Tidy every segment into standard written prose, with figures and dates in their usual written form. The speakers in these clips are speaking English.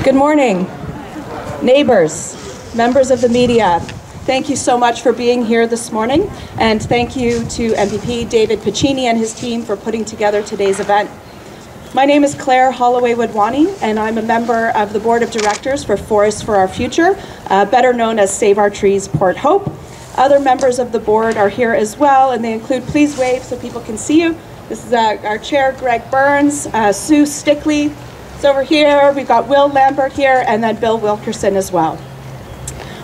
Good morning, neighbors, members of the media. Thank you so much for being here this morning, and thank you to MPP David Piccini and his team for putting together today's event. My name is Claire Holloway-Woodwani, and I'm a member of the Board of Directors for Forests for Our Future, better known as Save Our Trees Port Hope. Other members of the board are here as well, and they include, please wave so people can see you. This is our chair, Greg Burns, Sue Stickley is over here. We've got Will Lambert here, and then Bill Wilkerson as well.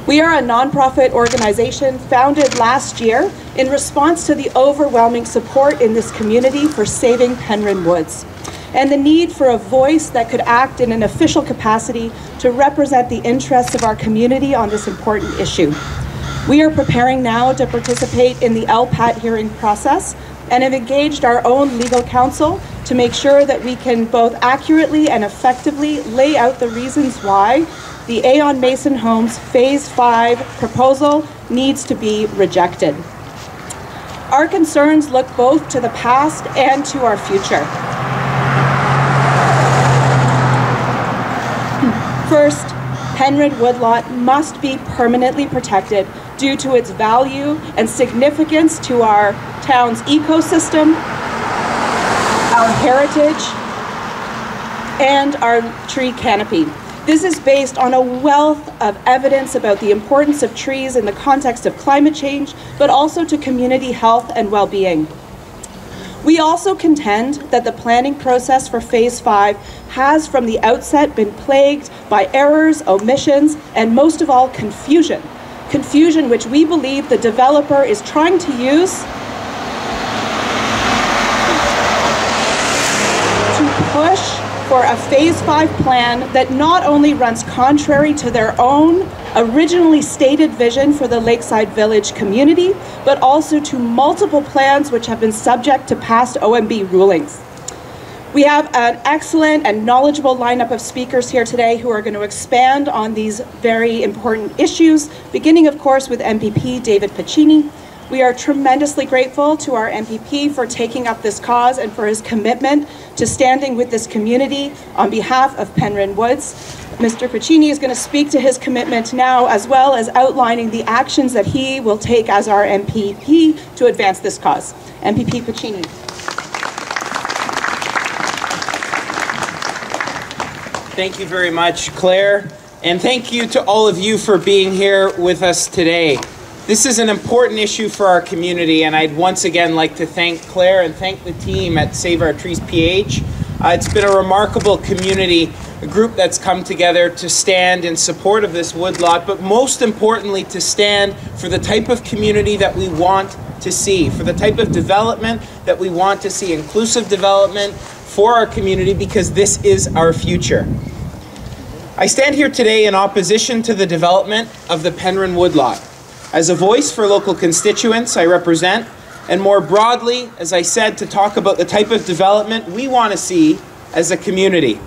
We are a nonprofit organization founded last year in response to the overwhelming support in this community for saving Penryn woods and the need for a voice that could act in an official capacity to represent the interests of our community on this important issue. We are preparing now to participate in the LPAT hearing process and have engaged our own legal counsel to make sure that we can both accurately and effectively lay out the reasons why the Aon Mason Homes Phase 5 proposal needs to be rejected. Our concerns look both to the past and to our future. First, Penryn Woodlot must be permanently protected due to its value and significance to our town's ecosystem, our heritage, and our tree canopy. This is based on a wealth of evidence about the importance of trees in the context of climate change, but also to community health and well-being. We also contend that the planning process for Phase 5 has from the outset been plagued by errors, omissions, and most of all, confusion. Confusion which we believe the developer is trying to use to push for a Phase 5 plan that not only runs contrary to their own originally stated vision for the Lakeside Village community, but also to multiple plans which have been subject to past OMB rulings. We have an excellent and knowledgeable lineup of speakers here today who are going to expand on these very important issues, beginning of course with MPP David Piccini. We are tremendously grateful to our MPP for taking up this cause and for his commitment to standing with this community on behalf of Penryn Woods. Mr. Piccini is going to speak to his commitment now, as well as outlining the actions that he will take as our MPP to advance this cause. MPP Piccini. Thank you very much, Claire, and thank you to all of you for being here with us today. This is an important issue for our community, and I'd once again like to thank Claire and thank the team at Save Our Trees PH. It's been a remarkable community, a group that's come together to stand in support of this woodlot, but most importantly to stand for the type of community that we want to see, for the type of development that we want to see, inclusive development for our community, because this is our future. I stand here today in opposition to the development of the Penryn woodlot. As a voice for local constituents I represent, and more broadly, as I said, to talk about the type of development we want to see as a community.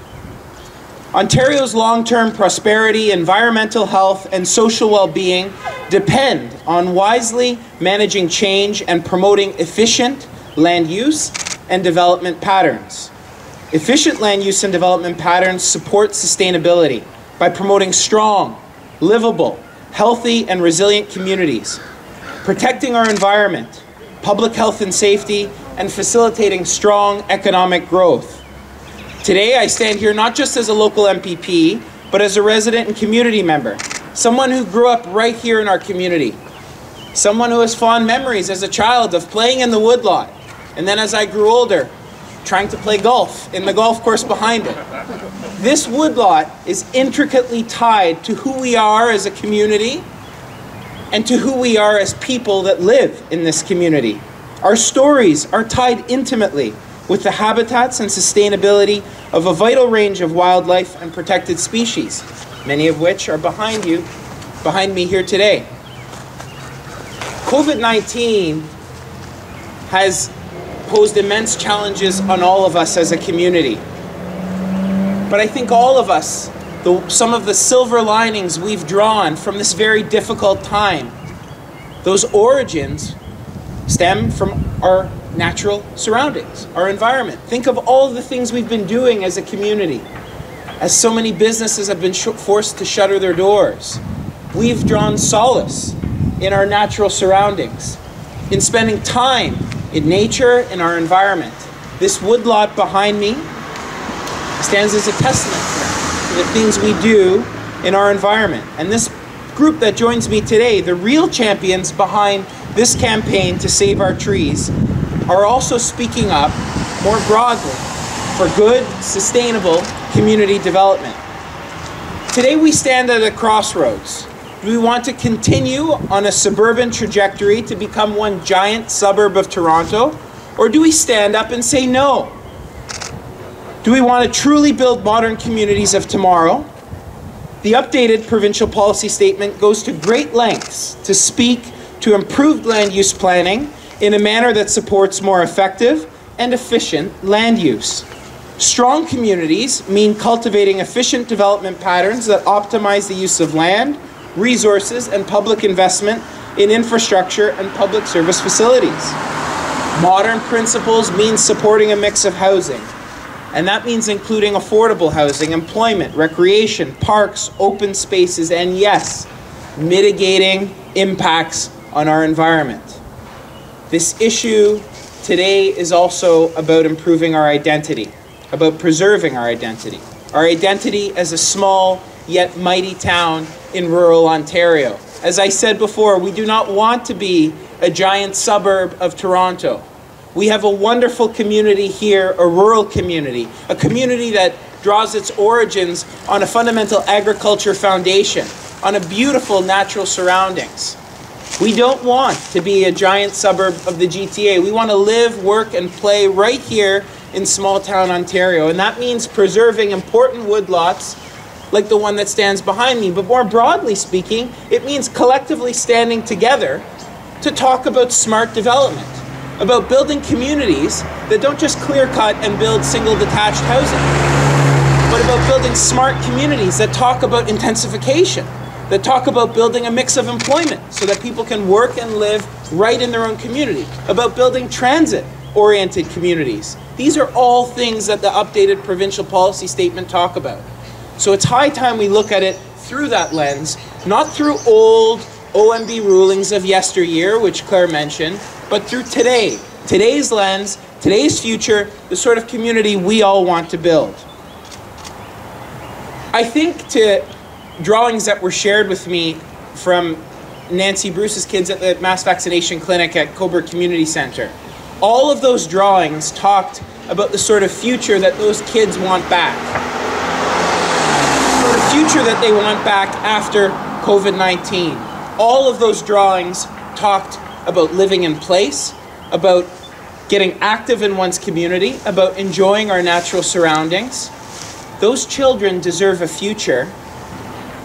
Ontario's long-term prosperity, environmental health, and social well-being depend on wisely managing change and promoting efficient land use and development patterns. Efficient land use and development patterns support sustainability by promoting strong, livable, healthy and resilient communities, protecting our environment, public health and safety, and facilitating strong economic growth. Today, I stand here not just as a local MPP, but as a resident and community member, someone who grew up right here in our community, someone who has fond memories as a child of playing in the woodlot, and then as I grew older, trying to play golf in the golf course behind it. This woodlot is intricately tied to who we are as a community and to who we are as people that live in this community. Our stories are tied intimately with the habitats and sustainability of a vital range of wildlife and protected species, many of which are behind me here today. COVID-19 has posed immense challenges on all of us as a community. But I think all of us, some of the silver linings we've drawn from this very difficult time, those origins stem from our natural surroundings, our environment. Think of all the things we've been doing as a community. as so many businesses have been forced to shutter their doors. We've drawn solace in our natural surroundings, in spending time in nature, in our environment. This woodlot behind me stands as a testament to the things we do in our environment. And this group that joins me today, the real champions behind this campaign to save our trees, are also speaking up more broadly for good, sustainable community development. Today we stand at a crossroads. Do we want to continue on a suburban trajectory to become one giant suburb of Toronto? Or do we stand up and say no? Do we want to truly build modern communities of tomorrow? The updated provincial policy statement goes to great lengths to speak to improved land use planning in a manner that supports more effective and efficient land use. Strong communities mean cultivating efficient development patterns that optimize the use of land, resources, and public investment in infrastructure and public service facilities. Modern principles mean supporting a mix of housing, and that means including affordable housing, employment, recreation, parks, open spaces, and yes, mitigating impacts on our environment. This issue today is also about improving our identity, about preserving our identity as a small yet mighty town in rural Ontario. As I said before, we do not want to be a giant suburb of Toronto. We have a wonderful community here, a rural community, a community that draws its origins on a fundamental agriculture foundation, on a beautiful natural surroundings. We don't want to be a giant suburb of the GTA. We want to live, work, and play right here in small town Ontario. And that means preserving important woodlots like the one that stands behind me. But more broadly speaking, it means collectively standing together to talk about smart development, about building communities that don't just clear-cut and build single detached housing, but about building smart communities that talk about intensification, that talk about building a mix of employment so that people can work and live right in their own community, about building transit-oriented communities. These are all things that the updated provincial policy statement talk about. So it's high time we look at it through that lens, not through old OMB rulings of yesteryear, which Claire mentioned, but through today's lens, today's future, the sort of community we all want to build. I think to drawings that were shared with me from Nancy Bruce's kids at the mass vaccination clinic at Coburg Community Centre, all of those drawings talked about the sort of future that those kids want back. The sort of future that they want back after COVID-19. All of those drawings talked about living in place, about getting active in one's community, about enjoying our natural surroundings. Those children deserve a future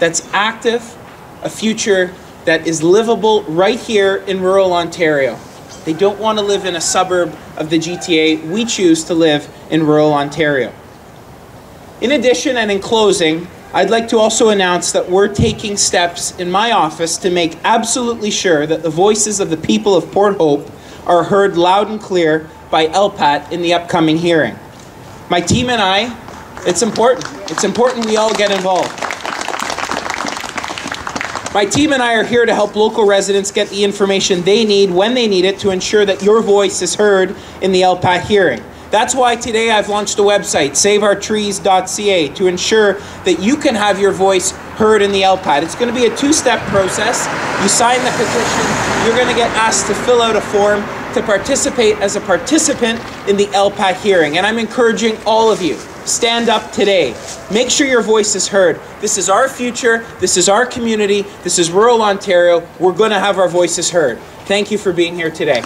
that's active, a future that is livable right here in rural Ontario. They don't want to live in a suburb of the GTA. We choose to live in rural Ontario. In addition, and in closing, I'd like to also announce that we're taking steps in my office to make absolutely sure that the voices of the people of Port Hope are heard loud and clear by LPAT in the upcoming hearing. My team and I, it's important we all get involved. My team and I are here to help local residents get the information they need when they need it to ensure that your voice is heard in the LPAT hearing. That's why today I've launched a website, saveourtrees.ca, to ensure that you can have your voice heard in the LPAT. It's going to be a two-step process. You sign the petition, you're going to get asked to fill out a form to participate as a participant in the LPAT hearing. And I'm encouraging all of you, stand up today. Make sure your voice is heard. This is our future, this is our community, this is rural Ontario. We're going to have our voices heard. Thank you for being here today.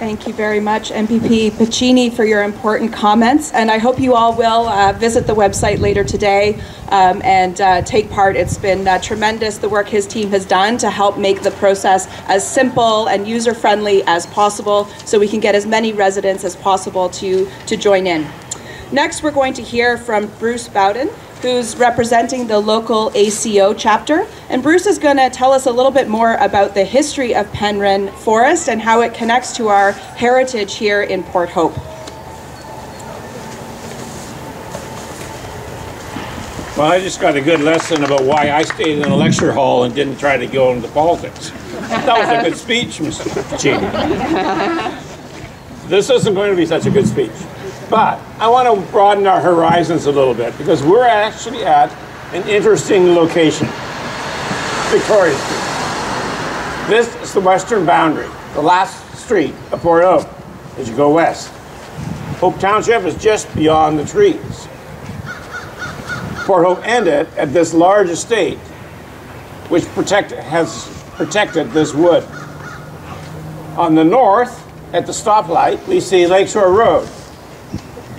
Thank you very much, MPP Piccini, for your important comments. And I hope you all will visit the website later today and take part. It's been tremendous, the work his team has done to help make the process as simple and user-friendly as possible so we can get as many residents as possible to join in. Next, we're going to hear from Bruce Bowden, who's representing the local ACO chapter. And Bruce is going to tell us a little bit more about the history of Penryn Forest and how it connects to our heritage here in Port Hope. Well, I just got a good lesson about why I stayed in a lecture hall and didn't try to go into politics. That was a good speech, Mr. Puccini. This isn't going to be such a good speech. But I want to broaden our horizons a little bit because we're actually at an interesting location. Victoria Street. This is the western boundary, the last street of Port Hope as you go west. Hope Township is just beyond the trees. Port Hope ended at this large estate, which has protected this wood. On the north, at the stoplight, we see Lakeshore Road.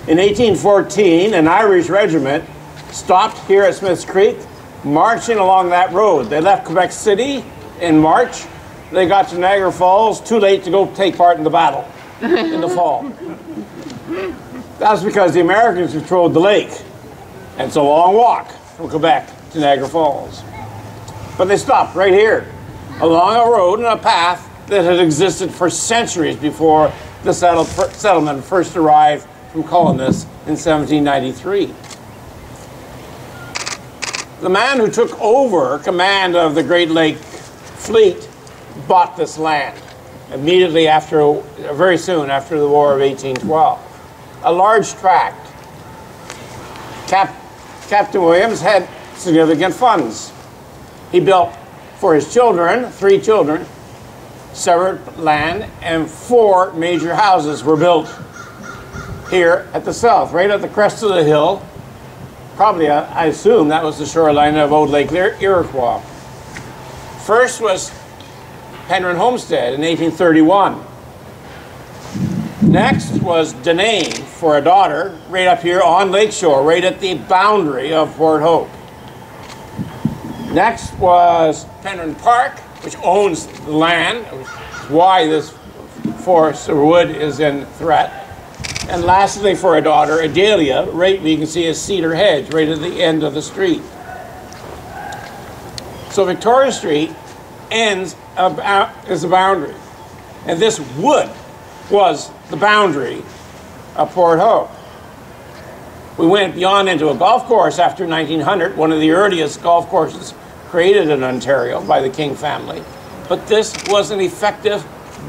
In 1814, an Irish regiment stopped here at Smith's Creek, marching along that road. They left Quebec City in March. They got to Niagara Falls, too late to go take part in the battle in the fall. That was because the Americans controlled the lake. And it's a long walk from Quebec to Niagara Falls. But they stopped right here, along a road and a path that had existed for centuries before the settlement first arrived from colonists in 1793. The man who took over command of the Great Lake Fleet bought this land immediately after, very soon after the War of 1812. A large tract. Captain Williams had significant funds. He built for his children, 3 children, separate land, and 4 major houses were built here at the south, right at the crest of the hill. Probably, I assume, that was the shoreline of Old Lake Iroquois. First was Penryn Homestead in 1831. Next was Denane for a daughter, right up here on Lakeshore, right at the boundary of Port Hope. Next was Penryn Park, which owns the land, why this forest or wood is in threat. And lastly, for a daughter, Adelia, right where you can see a cedar hedge right at the end of the street. So Victoria Street ends as a boundary. And this wood was the boundary of Port Hope. We went beyond into a golf course after 1900, one of the earliest golf courses created in Ontario by the King family. But this was an effective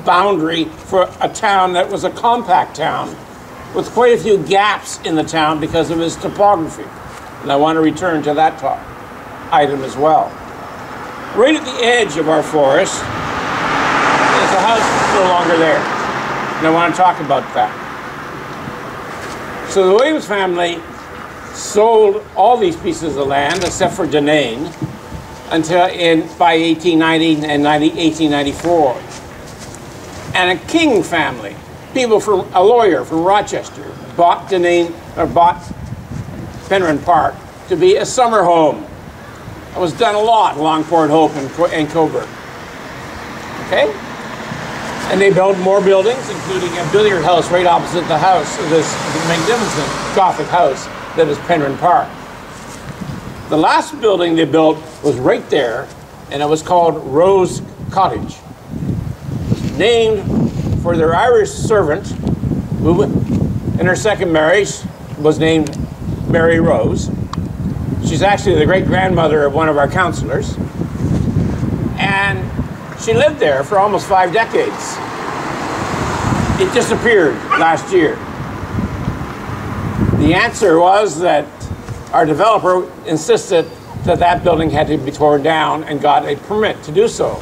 boundary for a town that was a compact town with quite a few gaps in the town because of its topography. And I want to return to that item as well. Right at the edge of our forest is a house that's no longer there. And I want to talk about that. So the Williams family sold all these pieces of land except for Denane until by 1890 and 1894. And a King family, a lawyer from Rochester, bought Penryn Park to be a summer home. It was done a lot along Port Hope and Coburg. Okay? And they built more buildings, including a billiard house right opposite the house, this magnificent Gothic house that is Penryn Park. The last building they built was right there, and it was called Rose Cottage. Named for their Irish servant, who in her second marriage was named Mary Rose. She's actually the great-grandmother of one of our councillors. And she lived there for almost 5 decades. It disappeared last year. The answer was that our developer insisted that that building had to be torn down and got a permit to do so.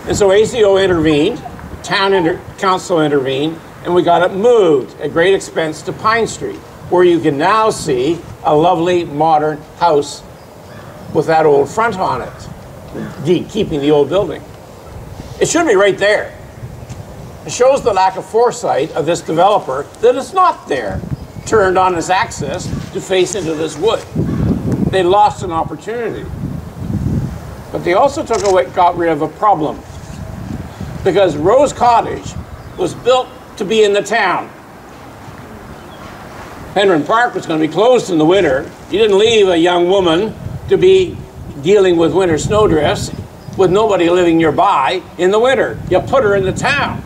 And so ACO intervened, town council intervened, and we got it moved at great expense to Pine Street, where you can now see a lovely modern house with that old front on it, keeping the old building. It should be right there. It shows the lack of foresight of this developer that it's not there, turned on its axis to face into this wood. They lost an opportunity. But they also got rid of a problem, because Rose Cottage was built to be in the town. Penryn Park was going to be closed in the winter, you didn't leave a young woman to be dealing with winter snowdrifts with nobody living nearby in the winter. You put her in the town.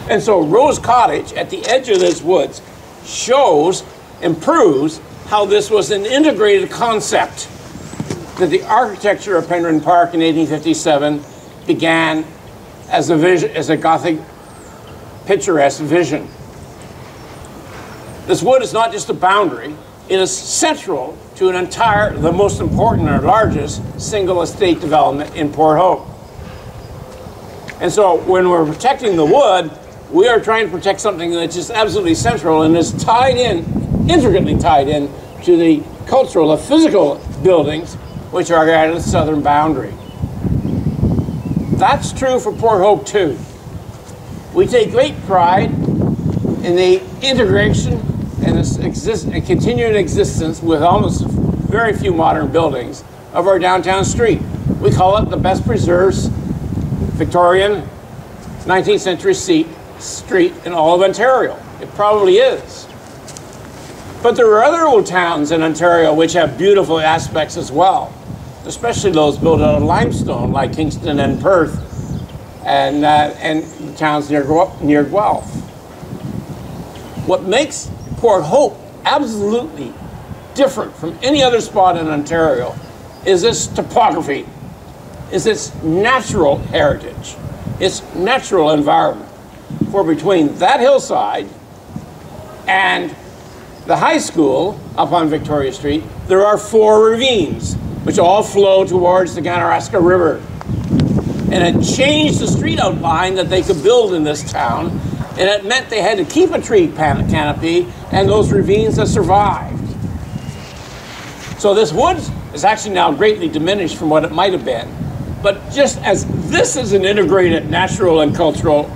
And so Rose Cottage at the edge of this woods shows and proves how this was an integrated concept, that the architecture of Penryn Park in 1857 began as a vision, as a Gothic picturesque vision. This wood is not just a boundary, it is central to an entire, the most important or largest single estate development in Port Hope. And so when we're protecting the wood, we are trying to protect something that's just absolutely central and is tied in, intricately tied in to the cultural, the physical buildings which are at its southern boundary. That's true for Port Hope too. We take great pride in the integration and continuing existence with almost very few modern buildings of our downtown street. We call it the best preserved Victorian 19th century street in all of Ontario. It probably is. But there are other old towns in Ontario which have beautiful aspects as well, especially those built out of limestone like Kingston and Perth and towns near Guelph. What makes Port Hope absolutely different from any other spot in Ontario is its topography, is its natural heritage, its natural environment. For between that hillside and the high school up on Victoria Street, there are 4 ravines which all flow towards the Ganaraska River. And it changed the street outline that they could build in this town, and it meant they had to keep a tree canopy and those ravines that survived. So this wood is actually now greatly diminished from what it might have been. But just as this is an integrated natural and cultural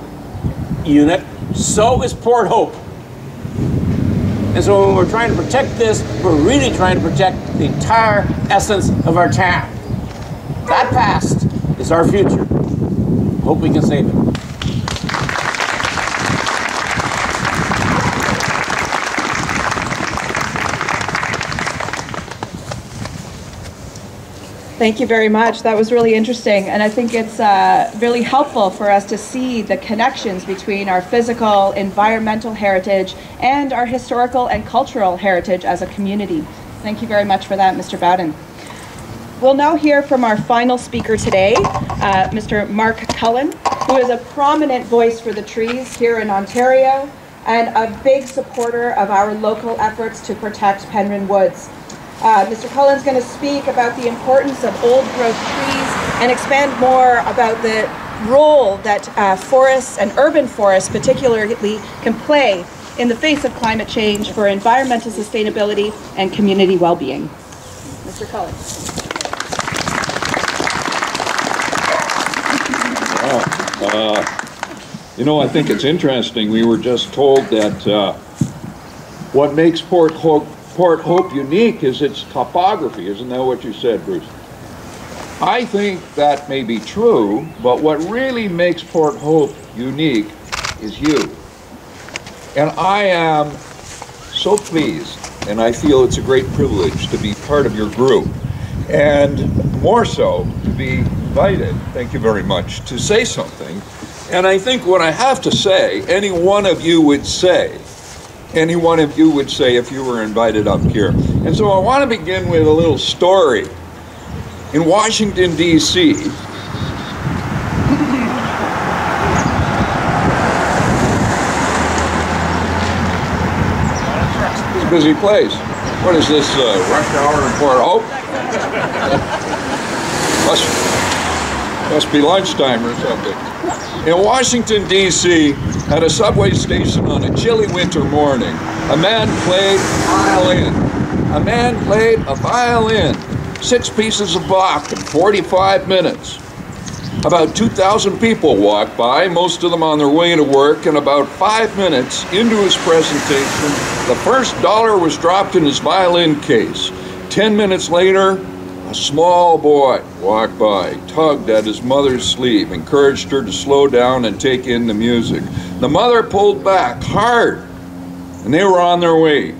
unit, so is Port Hope. And so when we're trying to protect this, we're really trying to protect the entire essence of our town. That past is our future. Hope we can save it. Thank you very much. That was really interesting. And I think it's really helpful for us to see the connections between our physical, environmental heritage and our historical and cultural heritage as a community. Thank you very much for that, Mr. Bowden. We'll now hear from our final speaker today, Mr. Mark Cullen, who is a prominent voice for the trees here in Ontario and a big supporter of our local efforts to protect Penryn Woods. Mr. Cullen's going to speak about the importance of old-growth trees and expand more about the role that forests and urban forests particularly can play in the face of climate change for environmental sustainability and community well-being. Mr. Cullen. You know, I think it's interesting. We were just told that what makes Port Hope unique is its topography. Isn't that what you said, Bruce? I think that may be true, but what really makes Port Hope unique is you. And I am so pleased, and I feel it's a great privilege to be part of your group, and more so to be invited, thank you very much, to say something. And I think what I have to say, any one of you would say if you were invited up here. And so I want to begin with a little story. In Washington, D.C., it's a busy place. What is this, rush hour in Port Hope? Must be lunchtime or something. In Washington, D.C., at a subway station on a chilly winter morning, a man played violin. A man played a violin, 6 pieces of Bach in 45 minutes. About 2,000 people walked by, most of them on their way to work, and about 5 minutes into his presentation, the first dollar was dropped in his violin case. 10 minutes later, A small boy walked by, tugged at his mother's sleeve, encouraged her to slow down and take in the music. The mother pulled back hard, and they were on their way.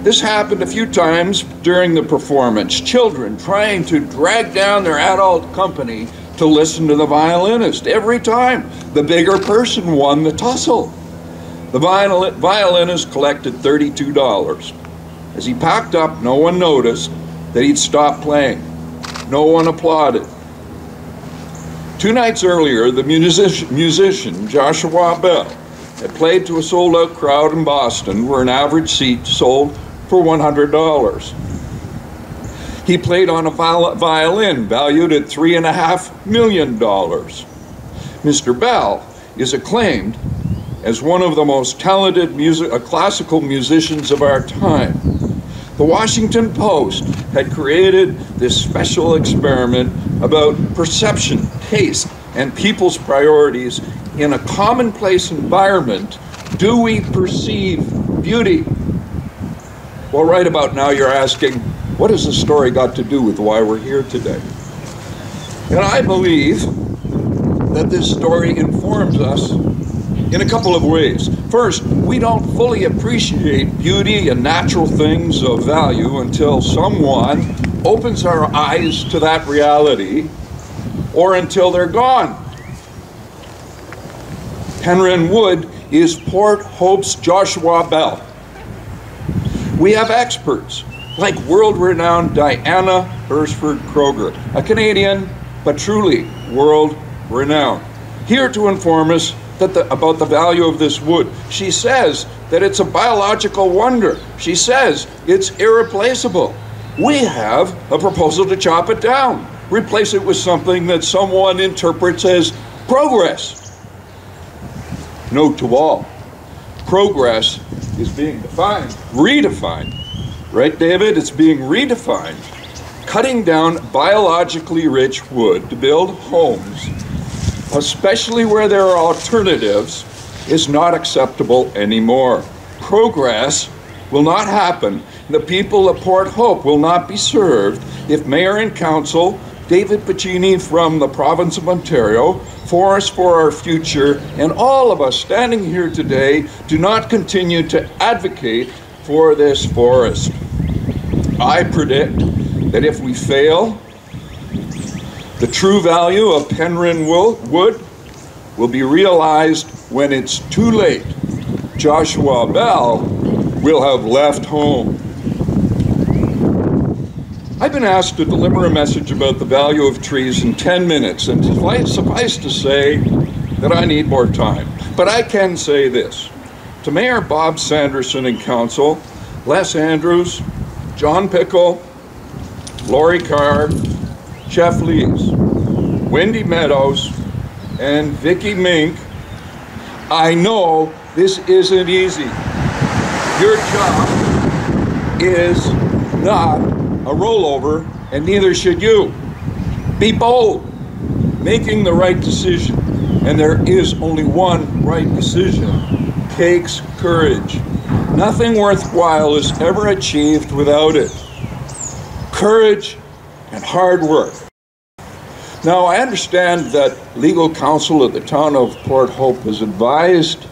This happened a few times during the performance. Children trying to drag down their adult company to listen to the violinist. Every time, the bigger person won the tussle. The violinist collected $32. As he packed up, no one noticed that he'd stopped playing. No one applauded. 2 nights earlier, the musician Joshua Bell had played to a sold-out crowd in Boston where an average seat sold for $100. He played on a violin valued at $3.5 million. Mr. Bell is acclaimed as one of the most talented classical musicians of our time. The Washington Post had created this special experiment about perception, taste, and people's priorities in a commonplace environment. Do we perceive beauty? Well, right about now you're asking, what has the story got to do with why we're here today? And I believe that this story informs us in a couple of ways. First, we don't fully appreciate beauty and natural things of value until someone opens our eyes to that reality, or until they're gone. Penryn Wood is Port Hope's Joshua Bell. We have experts like world-renowned Diana Beresford Kroger, a Canadian, but truly world-renowned, here to inform us about the value of this wood. She says that it's a biological wonder. She says it's irreplaceable. We have a proposal to chop it down, replace it with something that someone interprets as progress. Note to all, progress is being redefined. Right, David? It's being redefined. Cutting down biologically rich wood to build homes, especially where there are alternatives, is not acceptable anymore. Progress will not happen. The people of Port Hope will not be served if Mayor and Council David Piccini from the province of Ontario, Forests for Our Future, and all of us standing here today do not continue to advocate for this forest. I predict that if we fail, the true value of Penryn wood will be realized when it's too late. Joshua Bell will have left home. I've been asked to deliver a message about the value of trees in 10 minutes, and suffice to say that I need more time. But I can say this. To Mayor Bob Sanderson and Council, Les Andrews, John Pickle, Laurie Carr, Jeff Lees, Wendy Meadows, and Vicki Mink, I know this isn't easy. Your job is not a rollover, and neither should you. Be bold, making the right decision, and there is only one right decision. Takes courage. Nothing worthwhile is ever achieved without it. Courage and hard work. Now, I understand that legal counsel at the town of Port Hope has advised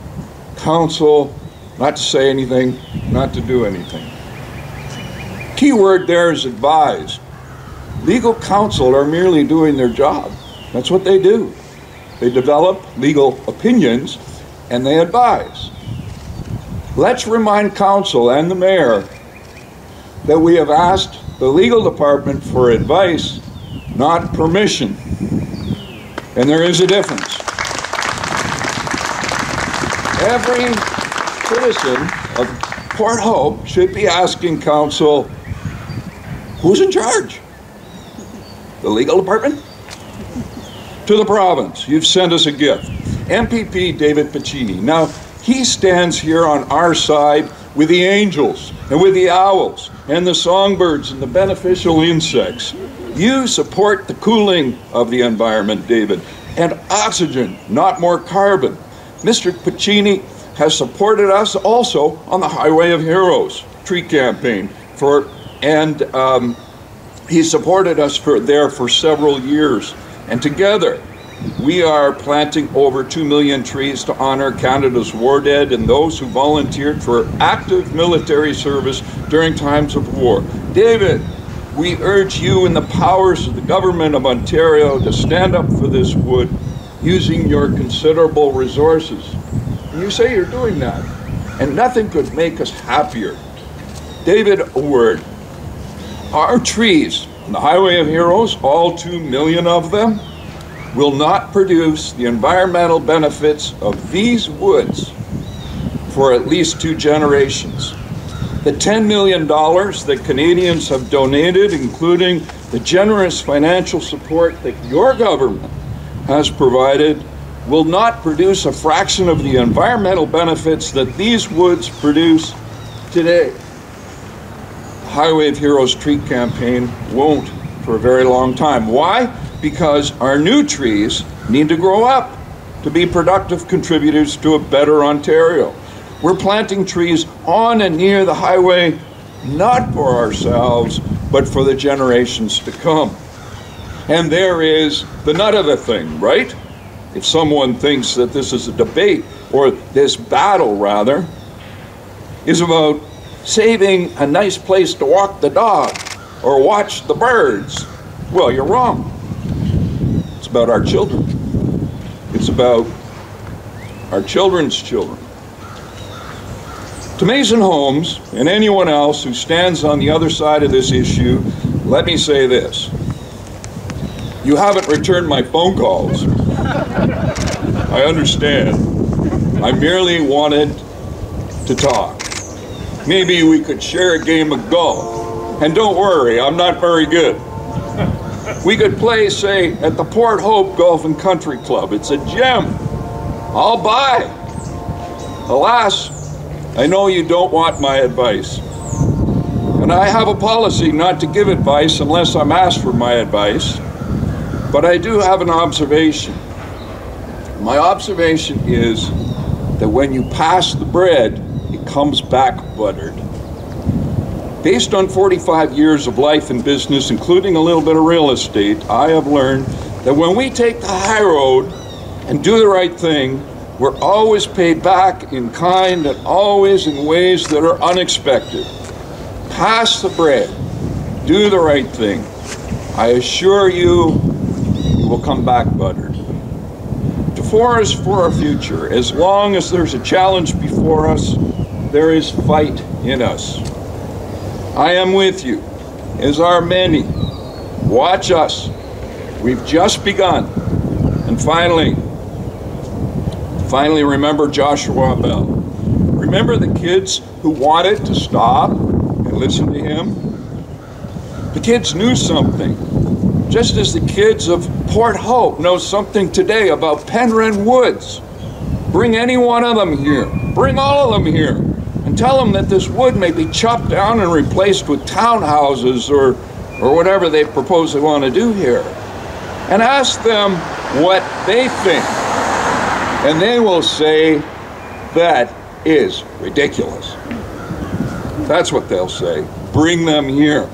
council not to say anything, not to do anything. Key word there is advised. Legal counsel are merely doing their job. That's what they do. They develop legal opinions and they advise. Let's remind council and the mayor that we have asked the legal department for advice, not permission. And there is a difference. Every citizen of Port Hope should be asking council, who's in charge? The legal department? To the province, you've sent us a gift. MPP David Piccini. Now, he stands here on our side with the angels and with the owls and the songbirds and the beneficial insects. You support the cooling of the environment, David, and oxygen, not more carbon. Mr. Piccini has supported us also on the Highway of Heroes tree campaign He supported us for several years, and together we are planting over 2 million trees to honor Canada's war dead and those who volunteered for active military service during times of war. David, we urge you and the powers of the Government of Ontario to stand up for this wood using your considerable resources. And you say you're doing that, and nothing could make us happier. David, a word. Our trees, the Highway of Heroes, all 2 million of them, will not produce the environmental benefits of these woods for at least 2 generations. The $10 million that Canadians have donated, including the generous financial support that your government has provided, will not produce a fraction of the environmental benefits that these woods produce today. The Highway of Heroes tree campaign won't for a very long time. Why? Because our new trees need to grow up to be productive contributors to a better Ontario. We're planting trees on and near the highway, not for ourselves, but for the generations to come. And there is the nut of the thing, right? If someone thinks that this is a debate, or this battle rather, is about saving a nice place to walk the dog or watch the birds, well, you're wrong. It's about our children. It's about our children's children. To Mason Holmes and anyone else who stands on the other side of this issue, let me say this. You haven't returned my phone calls. I understand. I merely wanted to talk. Maybe we could share a game of golf. And don't worry, I'm not very good. We could play, say, at the Port Hope Golf and Country Club. It's a gem. I'll buy. Alas, I know you don't want my advice. And I have a policy not to give advice unless I'm asked for my advice. But I do have an observation. My observation is that when you pass the bread, it comes back buttered. Based on 45 years of life and business, including a little bit of real estate, I have learned that when we take the high road and do the right thing, we're always paid back in kind and always in ways that are unexpected. Pass the bread. Do the right thing. I assure you, you will come back buttered. To forest for our future, as long as there's a challenge before us, there is fight in us. I am with you, as are many. Watch us. We've just begun. And finally, remember Joshua Bell. Remember the kids who wanted to stop and listen to him? The kids knew something, just as the kids of Port Hope know something today about Penryn Woods. Bring any one of them here. Bring all of them here. And tell them that this wood may be chopped down and replaced with townhouses or whatever they propose they want to do here. And ask them what they think. And they will say, that is ridiculous. That's what they'll say. Bring them here.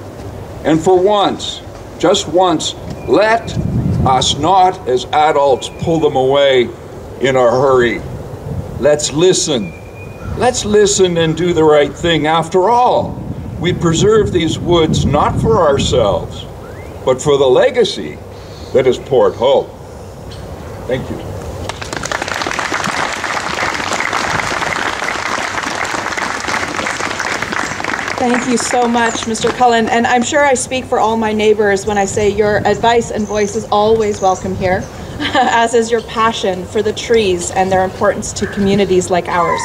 And for once, just once, let us not as adults pull them away in a hurry. Let's listen. Let's listen and do the right thing. After all, we preserve these woods not for ourselves, but for the legacy that is Port Hope. Thank you. Thank you so much, Mr. Cullen. And I'm sure I speak for all my neighbors when I say your advice and voice is always welcome here, as is your passion for the trees and their importance to communities like ours.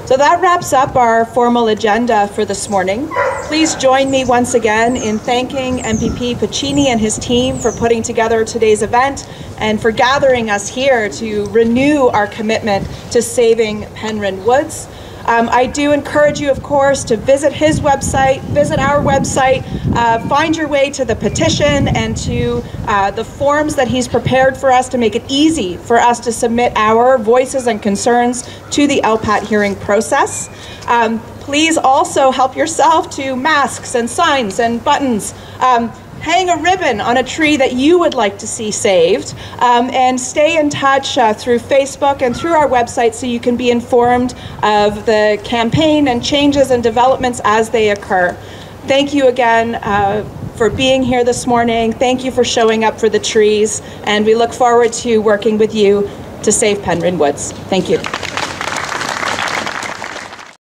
So that wraps up our formal agenda for this morning. Please join me once again in thanking MPP Piccini and his team for putting together today's event and for gathering us here to renew our commitment to saving Penryn Woods. I do encourage you, of course, to visit his website, visit our website, find your way to the petition and to the forms that he's prepared for us to make it easy for us to submit our voices and concerns to the LPAT hearing process. Please also help yourself to masks and signs and buttons. Hang a ribbon on a tree that you would like to see saved, and stay in touch through Facebook and through our website so you can be informed of the campaign and changes and developments as they occur. Thank you again for being here this morning. Thank you for showing up for the trees, and we look forward to working with you to save Penryn Woods. Thank you.